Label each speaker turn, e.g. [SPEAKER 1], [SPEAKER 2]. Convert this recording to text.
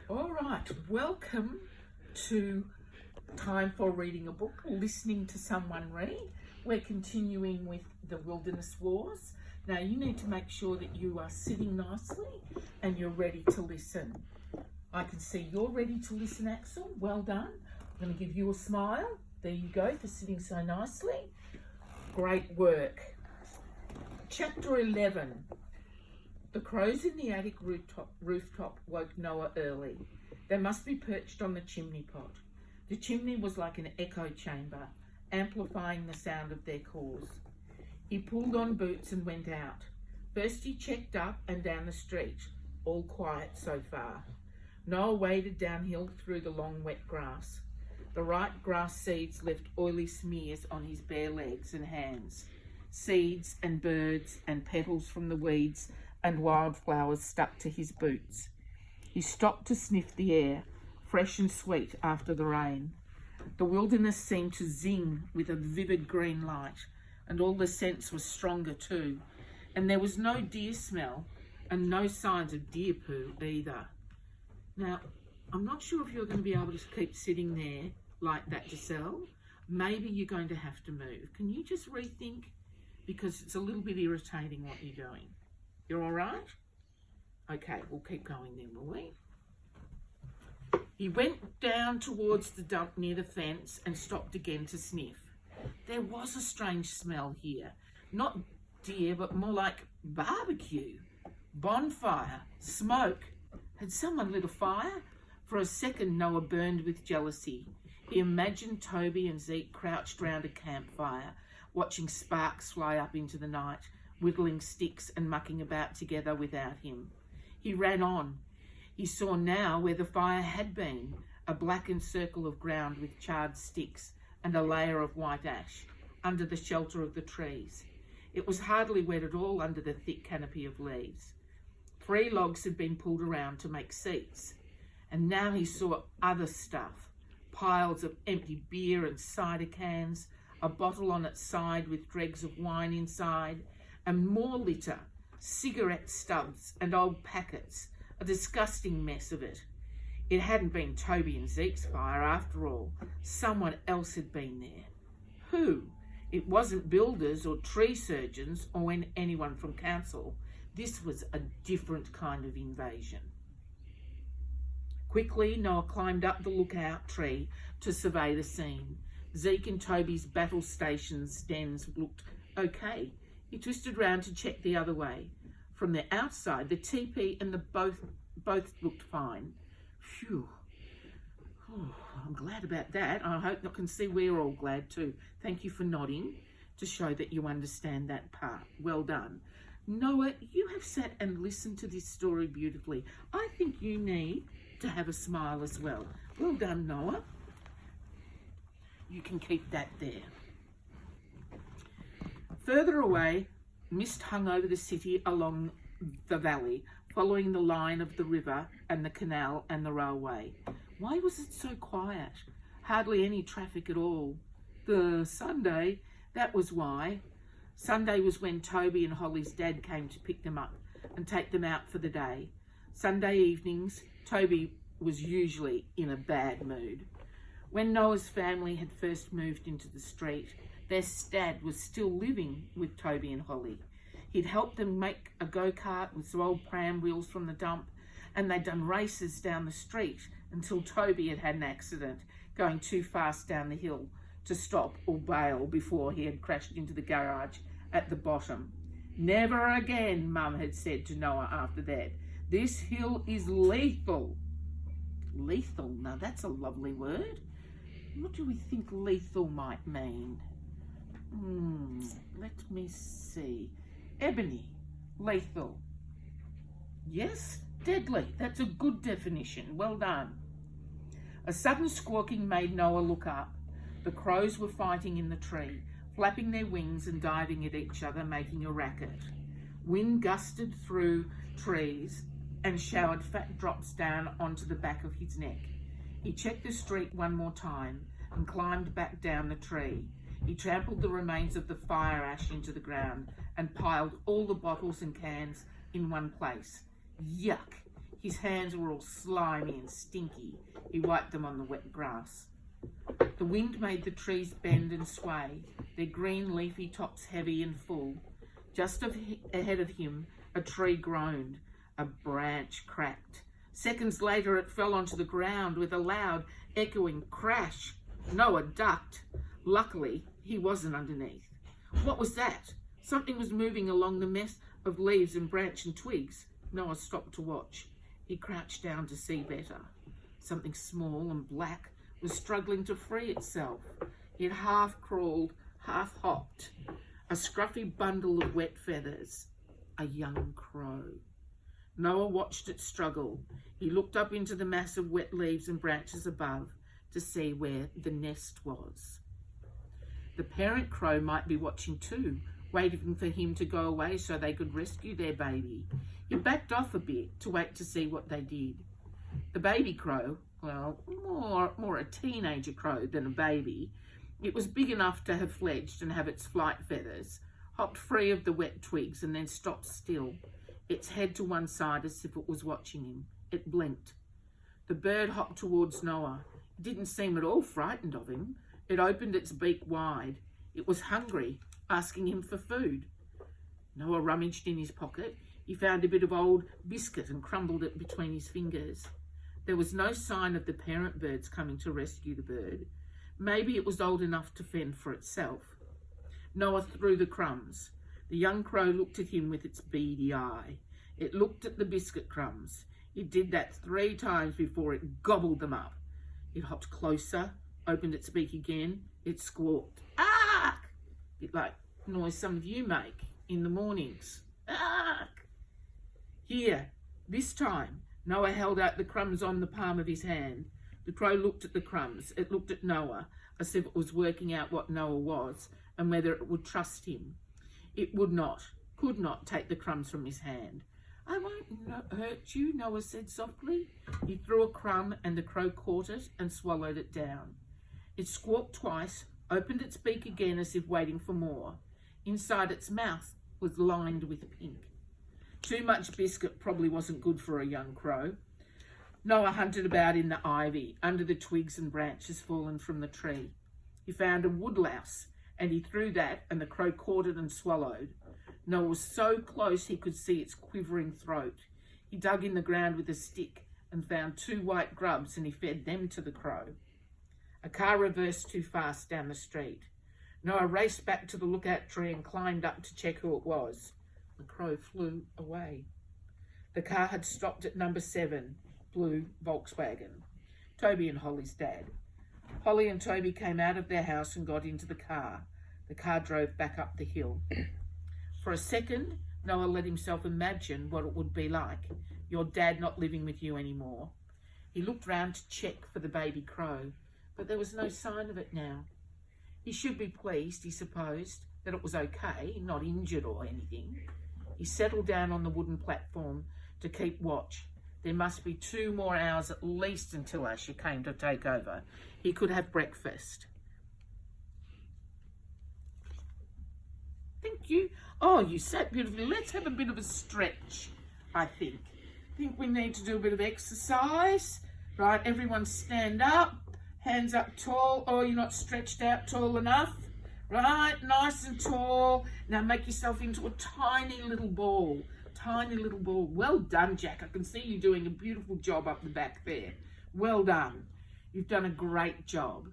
[SPEAKER 1] All right, welcome to Time for Reading a Book, listening to someone read. We're continuing with the Wilderness Wars. Now you need to make sure that you are sitting nicely and you're ready to listen. I can see you're ready to listen, Axel. Well done. I'm going to give you a smile. There you go for sitting so nicely. Great work. Chapter 11. The crows in the attic rooftop woke Noah early. They must be perched on the chimney pot. The chimney was like an echo chamber, amplifying the sound of their calls. He pulled on boots and went out. First he checked up and down the street. All quiet so far. Noah waded downhill through the long wet grass. The ripe grass seeds left oily smears on his bare legs and hands. Seeds and birds and petals from the weeds and wildflowers stuck to his boots. He stopped to sniff the air, fresh and sweet after the rain. The wilderness seemed to zing with a vivid green light, and all the scents were stronger too. And there was no deer smell, and no signs of deer poo either. Now, I'm not sure if you're going to be able to keep sitting there like that, Giselle. Maybe you're going to have to move. Can you just rethink? Because it's a little bit irritating what you're doing. You're all right? Okay, we'll keep going then, will we? He went down towards the dump near the fence and stopped again to sniff. There was a strange smell here. Not deer, but more like barbecue. Bonfire, smoke. Had someone lit a fire? For a second, Noah burned with jealousy. He imagined Toby and Zeke crouched round a campfire, watching sparks fly up into the night, whittling sticks and mucking about together without him. He ran on. He saw now where the fire had been, a blackened circle of ground with charred sticks and a layer of white ash, under the shelter of the trees. It was hardly wet at all under the thick canopy of leaves. 3 logs had been pulled around to make seats, and now he saw other stuff, piles of empty beer and cider cans, a bottle on its side with dregs of wine inside, and more litter, cigarette stubs and old packets, a disgusting mess of it. It hadn't been Toby and Zeke's fire after all. Someone else had been there. Who? It wasn't builders or tree surgeons or anyone from council. This was a different kind of invasion. Quickly, Noah climbed up the lookout tree to survey the scene. Zeke and Toby's battle station's dens looked okay. He twisted round to check the other way. From the outside, the teepee and the both looked fine. Phew. Oh, I'm glad about that. I hope you can see we're all glad too. Thank you for nodding to show that you understand that part. Well done. Noah, you have sat and listened to this story beautifully. I think you need to have a smile as well. Well done, Noah. You can keep that there. Further away, mist hung over the city along the valley, following the line of the river and the canal and the railway. Why was it so quiet? Hardly any traffic at all. The Sunday, that was why. Sunday was when Toby and Holly's dad came to pick them up and take them out for the day. Sunday evenings, Toby was usually in a bad mood. When Noah's family had first moved into the street, their dad was still living with Toby and Holly. He'd helped them make a go-kart with some old pram wheels from the dump, and they'd done races down the street until Toby had had an accident going too fast down the hill to stop or bail before he had crashed into the garage at the bottom. Never again, Mum had said to Noah after that. This hill is lethal. Lethal? Now that's a lovely word. What do we think lethal might mean? Let me see. Ebony, lethal. Yes, deadly. That's a good definition. Well done. A sudden squawking made Noah look up. The crows were fighting in the tree, flapping their wings and diving at each other, making a racket. Wind gusted through trees and showered fat drops down onto the back of his neck. He checked the street one more time and climbed back down the tree. He trampled the remains of the fire ash into the ground and piled all the bottles and cans in one place. Yuck! His hands were all slimy and stinky. He wiped them on the wet grass. The wind made the trees bend and sway, their green leafy tops heavy and full. Just ahead of him, a tree groaned. A branch cracked. Seconds later, it fell onto the ground with a loud, echoing crash. Noah ducked. Luckily, he wasn't underneath. What was that? Something was moving along the mess of leaves and branch and twigs. Noah stopped to watch. He crouched down to see better. Something small and black was struggling to free itself. It half crawled, half hopped. A scruffy bundle of wet feathers. A young crow. Noah watched it struggle. He looked up into the mass of wet leaves and branches above to see where the nest was. The parent crow might be watching too, waiting for him to go away so they could rescue their baby. He backed off a bit to wait to see what they did. The baby crow, well, more a teenager crow than a baby, it was big enough to have fledged and have its flight feathers, hopped free of the wet twigs and then stopped still, its head to one side as if it was watching him. It blinked. The bird hopped towards Noah. It didn't seem at all frightened of him. It opened its beak wide. It was hungry, asking him for food. Noah rummaged in his pocket. He found a bit of old biscuit and crumbled it between his fingers. There was no sign of the parent birds coming to rescue the bird. Maybe it was old enough to fend for itself. Noah threw the crumbs. The young crow looked at him with its beady eye. It looked at the biscuit crumbs. It did that 3 times before it gobbled them up. It hopped closer, opened its beak again. It squawked, "Ark!" A bit like noise some of you make in the mornings. "Ark!" Here, this time, Noah held out the crumbs on the palm of his hand. The crow looked at the crumbs. It looked at Noah, as if it was working out what Noah was and whether it would trust him. It would not, could not take the crumbs from his hand. "I won't hurt you," Noah said softly. He threw a crumb and the crow caught it and swallowed it down. It squawked twice, opened its beak again as if waiting for more. Inside its mouth was lined with pink. Too much biscuit probably wasn't good for a young crow. Noah hunted about in the ivy, under the twigs and branches fallen from the tree. He found a woodlouse, and he threw that, and the crow caught it and swallowed. Noah was so close he could see its quivering throat. He dug in the ground with a stick and found 2 white grubs, and he fed them to the crow. A car reversed too fast down the street. Noah raced back to the lookout tree and climbed up to check who it was. The crow flew away. The car had stopped at number 7, blue Volkswagen. Toby and Holly's dad. Holly and Toby came out of their house and got into the car. The car drove back up the hill. For a second, Noah let himself imagine what it would be like, your dad not living with you anymore. He looked round to check for the baby crow, but there was no sign of it now. He should be pleased, he supposed, that it was okay, not injured or anything. He settled down on the wooden platform to keep watch. There must be 2 more hours at least until Asher came to take over. He could have breakfast. Thank you. Oh, you sat beautifully. Let's have a bit of a stretch, I think. I think we need to do a bit of exercise. Right, everyone stand up, hands up tall. Oh, you're not stretched out tall enough. Right, nice and tall. Now make yourself into a tiny little ball. Tiny little ball. Well done, Jack. I can see you doing a beautiful job up the back there. Well done. You've done a great job.